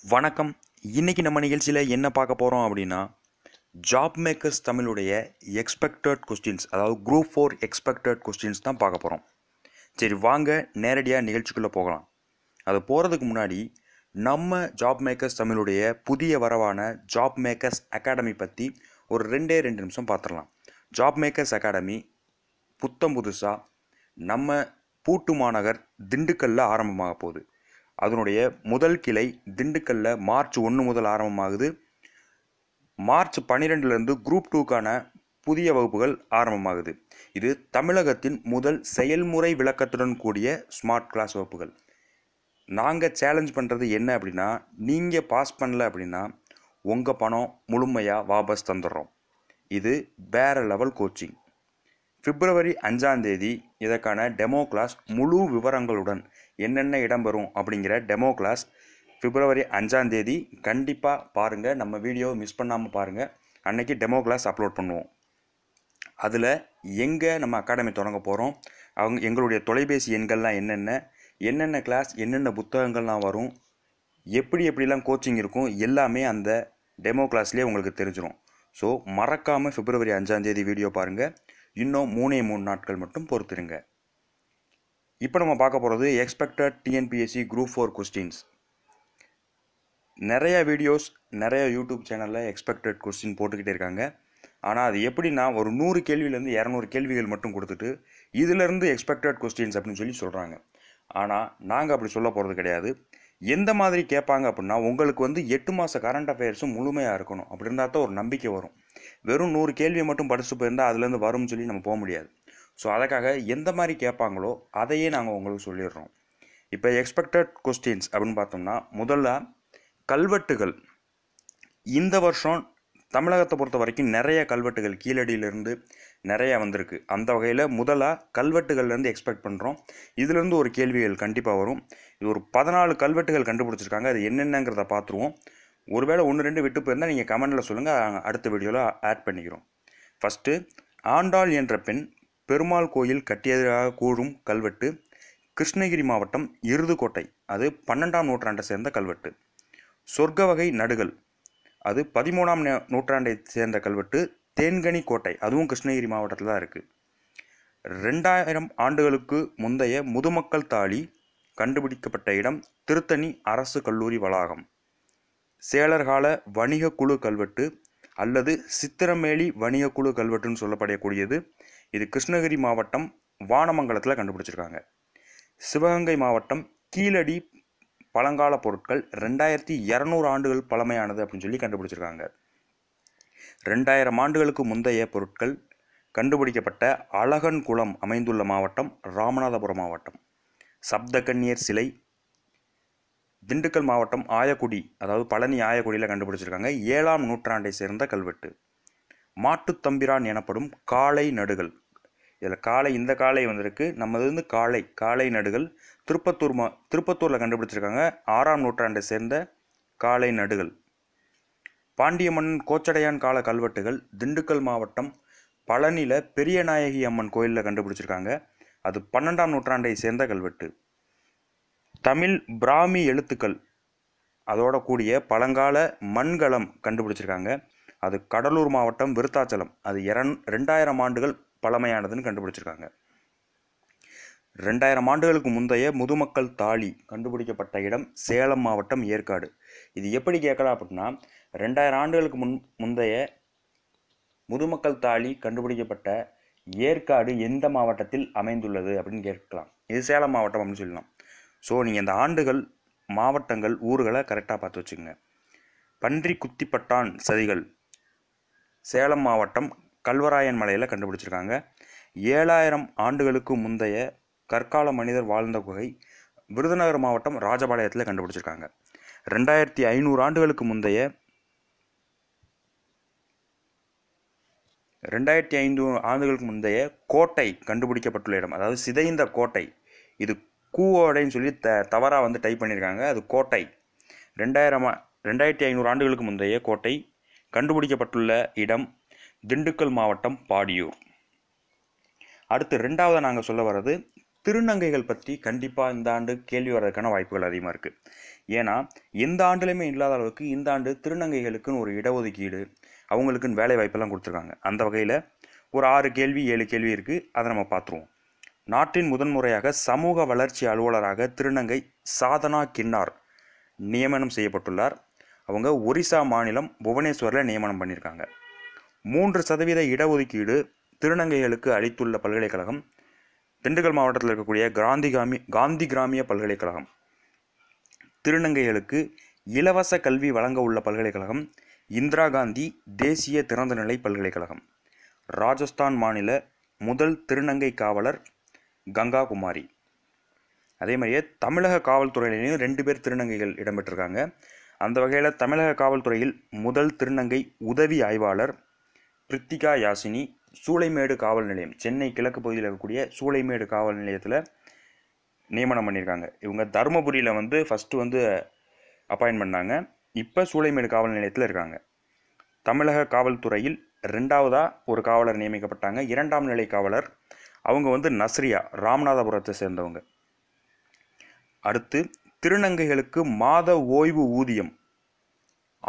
வணக்கம். இன்னைக்கு நம்ம நிகழ்ச்சியில் என்ன பார்க்க போகிறோம் அப்படின்னா, ஜாப் மேக்கர்ஸ் தமிழுடைய எக்ஸ்பெக்டட் கொஸ்டின்ஸ், அதாவது குரூப் 4 எக்ஸ்பெக்டட் கொஸ்டின்ஸ் தான் பார்க்க போகிறோம். சரி, வாங்க நேரடியாக நிகழ்ச்சிக்குள்ளே போகலாம். அது போகிறதுக்கு முன்னாடி நம்ம ஜாப் மேக்கர்ஸ் தமிழுடைய புதிய வரவான ஜாப் மேக்கர்ஸ் அகாடமி பற்றி ஒரு 2 நிமிஷம் பார்த்துடலாம். ஜாப் மேக்கர்ஸ் அகாடமி புதுசாக நம்ம பூட்டு மாநகர் திண்டுக்கல்ல ஆரம்பமாக போகுது. அதனுடைய முதல் கிளை திண்டுக்கல்ல மார்ச் 1 முதல் ஆரம்பமாகுது. மார்ச் 12லேருந்து குரூப் 2க்கான புதிய வகுப்புகள் ஆரம்பமாகுது. இது தமிழகத்தின் முதல் செயல்முறை விளக்கத்துடன் கூடிய ஸ்மார்ட் கிளாஸ் வகுப்புகள். நாங்கள் சேலஞ்ச் பண்ணுறது என்ன அப்படின்னா, நீங்கள் பாஸ் பண்ணல அப்படின்னா உங்கள் பணம் முழுமையாக வாபஸ் தந்துடுறோம். இது வேற லெவல் கோச்சிங். பிப்ரவரி 5ஆம் தேதி இதற்கான டெமோ கிளாஸ் முழு விவரங்களுடன் என்னென்ன இடம்பெறும் அப்படிங்கிற டெமோ கிளாஸ் பிப்ரவரி 5ஆம் தேதி கண்டிப்பாக பாருங்கள். நம்ம வீடியோவை மிஸ் பண்ணாமல் பாருங்கள். அன்னைக்கு டெமோ கிளாஸ் அப்லோட் பண்ணுவோம். அதில் எங்கே நம்ம அகாடமி தொடங்க போகிறோம், எங்களுடைய தொலைபேசி எண்கள்லாம் என்னென்ன கிளாஸ், என்னென்ன புத்தகங்கள்லாம் வரும், எப்படிலாம் கோச்சிங் இருக்கும், எல்லாமே அந்த டெமோ கிளாஸ்லேயே உங்களுக்கு தெரிஞ்சிடும். ஸோ மறக்காமல் பிப்ரவரி 5ஆம் தேதி வீடியோ பாருங்கள். இன்னும் 3 நாட்கள் மட்டும் பொறுத்துருங்க. இப்போ நம்ம பார்க்க போகிறது எக்ஸ்பெக்டட் டிஎன்பிஎஸ்சி குரூப் 4 கொஸ்டின்ஸ். நிறைய வீடியோஸ், நிறைய யூடியூப் சேனலில் எக்ஸ்பெக்டட் கொஸ்டின் போட்டுக்கிட்டே இருக்காங்க. ஆனால் அது எப்படின்னா, ஒரு 100 கேள்வியிலேருந்து 200 கேள்விகள் மட்டும் கொடுத்துட்டு இதிலேருந்து எக்ஸ்பெக்டட் கொஸ்டின்ஸ் அப்படின்னு சொல்கிறாங்க. ஆனால் நாங்கள் அப்படி சொல்ல போகிறது கிடையாது. எந்த மாதிரி கேட்பாங்க அப்படின்னா, உங்களுக்கு 8 மாத கரண்ட் அஃபேர்ஸும் முழுமையாக இருக்கணும். அப்படி இருந்தால் தான் ஒரு நம்பிக்கை வரும். வெறும் 100 கேள்வியை மட்டும் படிச்சுட்டு போயிருந்தால் அதுலேருந்து வரும்னு சொல்லி நம்ம போக முடியாது. ஸோ அதுக்காக எந்த மாதிரி கேட்பாங்களோ அதையே நாங்கள் உங்களுக்கு சொல்லிடுறோம். இப்போ எக்ஸ்பெக்டட் கொஸ்டின்ஸ் அப்படின்னு பார்த்தோம்னா, முதல்ல கல்வெட்டுகள். இந்த வருஷம் தமிழகத்தை பொறுத்த வரைக்கும் நிறைய கல்வெட்டுகள் கீழடியிலேருந்து நிறைய வந்திருக்கு. அந்த வகையில் முதலாக கல்வெட்டுகள்லேருந்து எக்ஸ்பெக்ட் பண்ணுறோம். இதுலேருந்து ஒரு கேள்விகள் கண்டிப்பாக வரும். இது ஒரு 14 கல்வெட்டுகள் கண்டுபிடிச்சிருக்காங்க. அது என்னென்னங்கிறத பார்த்துருவோம். ஒருவேளை 1-2 விட்டு போயிருந்தால் நீங்கள் கமெண்டில் சொல்லுங்கள், அடுத்த வீடியோவில் ஆட் பண்ணிக்கிறோம். ஃபஸ்ட்டு, ஆண்டாள் என்ற பெண் பெருமாள் கோயில் கட்டியதாக கூறும் கல்வெட்டு கிருஷ்ணகிரி மாவட்டம் இருதுக்கோட்டை, அது 12ஆம் நூற்றாண்டை சேர்ந்த கல்வெட்டு. சொர்க்க வகை நடுகள், அது 13ஆம் நூற்றாண்டை சேர்ந்த கல்வெட்டு. தேன்கனி கோட்டை, அதுவும் கிருஷ்ணகிரி மாவட்டத்தில் தான் இருக்குது. 2000 ஆண்டுகளுக்கு முந்தைய முதுமக்கள் தாலி கண்டுபிடிக்கப்பட்ட இடம் திருத்தணி அரசு கல்லூரி வளாகம். சேலர்கால வணிக குழு கல்வெட்டு அல்லது சித்திரமேலி வணிக குழு கல்வெட்டுன்னு சொல்லப்படக்கூடியது. இது கிருஷ்ணகிரி மாவட்டம் வானமங்கலத்தில் கண்டுபிடிச்சிருக்காங்க. சிவகங்கை மாவட்டம் கீழடி பழங்கால பொருட்கள் 2200 ஆண்டுகள் பழமையானது அப்படின்னு சொல்லி கண்டுபிடிச்சிருக்காங்க. 2000 ஆண்டுகளுக்கு முந்தைய பொருட்கள் கண்டுபிடிக்கப்பட்ட அழகன் குளம் அமைந்துள்ள மாவட்டம் ராமநாதபுரம் மாவட்டம். சப்தகன்னியர் சிலை திண்டுக்கல் மாவட்டம் ஆயக்குடி, அதாவது பழனி ஆயக்குடியில் கண்டுபிடிச்சிருக்காங்க. 7ஆம் நூற்றாண்டை சேர்ந்த கல்வெட்டு. மாட்டுத்தம்பிரான் எனப்படும் காளை நடுகள், இதில் காளை, இந்த காளை வந்திருக்கு, நம்மது காளை நடுகள் திருப்பத்தூரில் கண்டுபிடிச்சிருக்காங்க. 6ஆம் நூற்றாண்டை சேர்ந்த காளை நடுகள். பாண்டிய மன்னன் கோச்சடையான் கால கல்வெட்டுகள் திண்டுக்கல் மாவட்டம் பழனியில் பெரியநாயகி அம்மன் கோயிலில் கண்டுபிடிச்சிருக்காங்க. அது 12ஆம் நூற்றாண்டை சேர்ந்த கல்வெட்டு. தமிழ் பிராமி எழுத்துக்கள் அதோட கூடிய பழங்கால மண்கலம் கண்டுபிடிச்சிருக்காங்க. அது கடலூர் மாவட்டம் விருத்தாச்சலம், அது 2000 ஆண்டுகள் பழமையானதுன்னு கண்டுபிடிச்சிருக்காங்க. 2000 ஆண்டுகளுக்கு முந்தைய முதுமக்கள் தாலி கண்டுபிடிக்கப்பட்ட இடம் சேலம் மாவட்டம் ஏற்காடு. இது எப்படி கேட்கலாம் அப்படின்னா, 2000 ஆண்டுகளுக்கு முந்தைய முதுமக்கள் தாலி கண்டுபிடிக்கப்பட்ட ஏற்காடு எந்த மாவட்டத்தில் அமைந்துள்ளது அப்படின்னு கேட்கலாம். இது சேலம் மாவட்டம் அப்படின்னு சொல்லலாம். ஸோ நீங்கள் இந்த ஆண்டுகள், மாவட்டங்கள், ஊர்களை கரெக்டாக பார்த்து வச்சுக்கோங்க. பன்றி குத்திப்பட்டான் சதிகள் சேலம் மாவட்டம் கல்வராயன் மலையில் கண்டுபிடிச்சிருக்காங்க. 7000 ஆண்டுகளுக்கு முந்தைய கற்கால மனிதர் வாழ்ந்த குகை விருதுநகர் மாவட்டம் ராஜபாளையத்தில் கண்டுபிடிச்சிருக்காங்க. 2500 ஆண்டுகளுக்கு முந்தைய 2500 ஆண்டுகளுக்கு முந்தைய கோட்டை கண்டுபிடிக்கப்பட்டுள்ள இடம், அதாவது சிதைந்த கோட்டை, இது கூவோடைன்னு சொல்லி தவறாக டைப் பண்ணியிருக்காங்க. அது கோட்டை. 2500 ஆண்டுகளுக்கு முந்தைய கோட்டை கண்டுபிடிக்கப்பட்டுள்ள இடம் திண்டுக்கல் மாவட்டம் பாடியூர். அடுத்து 2வது நாங்கள் சொல்ல வர்றது திருநங்கைகள் பற்றி கண்டிப்பாக இந்த ஆண்டு கேள்வி வர்றதுக்கான வாய்ப்புகள் அதிகமாக இருக்குது. ஏன்னா எந்த ஆண்டுலையுமே இல்லாத அளவுக்கு இந்த ஆண்டு திருநங்கைகளுக்குன்னு ஒரு இடஒதுக்கீடு, அவங்களுக்குன்னு வேலை வாய்ப்பெல்லாம் கொடுத்துருக்காங்க. அந்த வகையில் ஒரு 6 கேள்வி 7 கேள்வி இருக்குது. அதை நம்ம பார்த்துருவோம். நாட்டின் முதன்முறையாக சமூக வளர்ச்சி அலுவலராக திருநங்கை சாதனா கின்னார் நியமனம் செய்யப்பட்டுள்ளார். அவங்க ஒரிசா மாநிலம் புவனேஸ்வரில் நியமனம் பண்ணியிருக்காங்க. 3% இடஒதுக்கீடு திருநங்கைகளுக்கு அளித்துள்ள பல்கலைக்கழகம் திண்டுக்கல் மாவட்டத்தில் இருக்கக்கூடிய காந்தி கிராமிய பல்கலைக்கழகம். திருநங்கைகளுக்கு இலவச கல்வி வழங்க உள்ள பல்கலைக்கழகம் இந்திரா காந்தி தேசிய திறந்தநிலை பல்கலைக்கழகம். ராஜஸ்தான் மாநில முதல் திருநங்கை காவலர் கங்கா குமாரி. அதே மாதிரியே தமிழக காவல்துறையிலையும் 2 பேர் திருநங்கைகள் இடம்பெற்றிருக்காங்க. அந்த வகையில் தமிழக காவல்துறையில் முதல் திருநங்கை உதவி ஆய்வாளர் பிரித்திகா யாசினி சூளைமேடு காவல் நிலையம், சென்னை கிழக்கு பகுதியில் இருக்கக்கூடிய சூளைமேடு காவல் நிலையத்தில் நியமனம் பண்ணியிருக்காங்க. இவங்க தருமபுரியில் ஃபஸ்ட்டு அப்பாயின்ட் பண்ணாங்க. இப்போ சூளைமேடு காவல் நிலையத்தில் இருக்காங்க. தமிழக காவல்துறையில் 2வதாக ஒரு காவலர் நியமிக்கப்பட்டாங்க. 2ஆம் நிலை காவலர் அவங்க நஸ்ரியா, ராமநாதபுரத்தை சேர்ந்தவங்க. அடுத்து திருநங்கைகளுக்கு மாத ஓய்வு ஊதியம்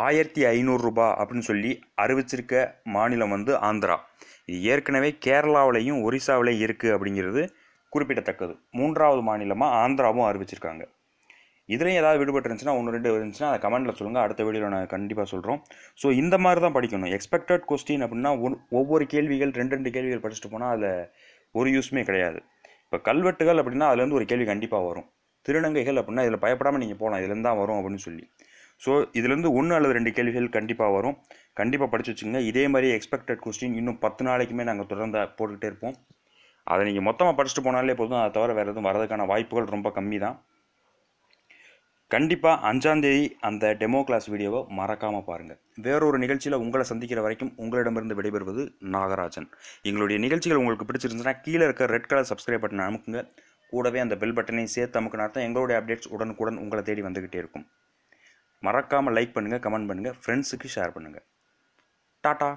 1500 ரூபாய் அப்படின்னு சொல்லி அறிவிச்சிருக்க மாநிலம் ஆந்திரா. இது ஏற்கனவே கேரளாவிலையும் ஒரிசாவிலையும் இருக்குது அப்படிங்கிறது குறிப்பிடத்தக்கது. 3வது மாநிலமாக ஆந்திராவும் அறிவிச்சிருக்காங்க. இதுலேயும் ஏதாவது விடுபட்டு இருந்துச்சுன்னா 1-2 இருந்துச்சுன்னா அதை கமெண்ட்டில் சொல்லுங்கள். அடுத்த வீடியோவில் நான் கண்டிப்பாக சொல்கிறோம். ஸோ இந்த மாதிரி தான் படிக்கணும். எக்ஸ்பெக்டட் கொஸ்டின் அப்படின்னா ஒவ்வொரு கேள்விகள் 2 கேள்விகள் படிச்சுட்டு போனால் அதில் ஒரு யூஸ்மே கிடையாது. இப்போ கல்வெட்டுகள் அப்படின்னா அதுலேருந்து ஒரு கேள்வி கண்டிப்பாக வரும். திருநங்கைகள் அப்படின்னா இதில் பயப்படாமல் நீங்கள் போகலாம், இதுலேருந்து தான் வரும் அப்படின்னு சொல்லி. ஸோ இதுலேருந்து 1 அல்லது 2 கேள்விகள் கண்டிப்பாக வரும். கண்டிப்பாக படித்து வச்சுங்க. இதே மாதிரி எக்ஸ்பெக்டட் கொஸ்டின் இன்னும் 10 நாளைக்குமே நாங்கள் தொடர்ந்து போட்டுக்கிட்டே இருப்போம். அதை நீங்கள் மொத்தமாக படிச்சுட்டு போனாலே போதும். அதை தவிர வேறு எதுவும் வரதுக்கான வாய்ப்புகள் ரொம்ப கம்மி தான். கண்டிப்பாக 5ஆம் தேதி அந்த டெமோ கிளாஸ் வீடியோவை மறக்காமல் பாருங்கள். வேறொரு நிகழ்ச்சியில் உங்களை சந்திக்கிற வரைக்கும் உங்களிடமிருந்து விடைபெறுவது நாகராஜன். எங்களுடைய நிகழ்ச்சிகள் உங்களுக்கு பிடிச்சிருந்துச்சுன்னா கீழே இருக்க ரெட் கலர் சப்ஸ்கிரைப் பட்டனை அமுக்குங்க. கூடவே அந்த பெல் பட்டனையும் சேர்த்து அமுக்குனா தான் எங்களுடைய அப்டேட்ஸ் உடனுக்குடன் உங்களை தேடி வந்துக்கிட்டே இருக்கும். மறக்காமல் லைக் பண்ணுங்கள், கமெண்ட் பண்ணுங்கள், ஃப்ரெண்ட்ஸுக்கு ஷேர் பண்ணுங்கள். டாட்டா.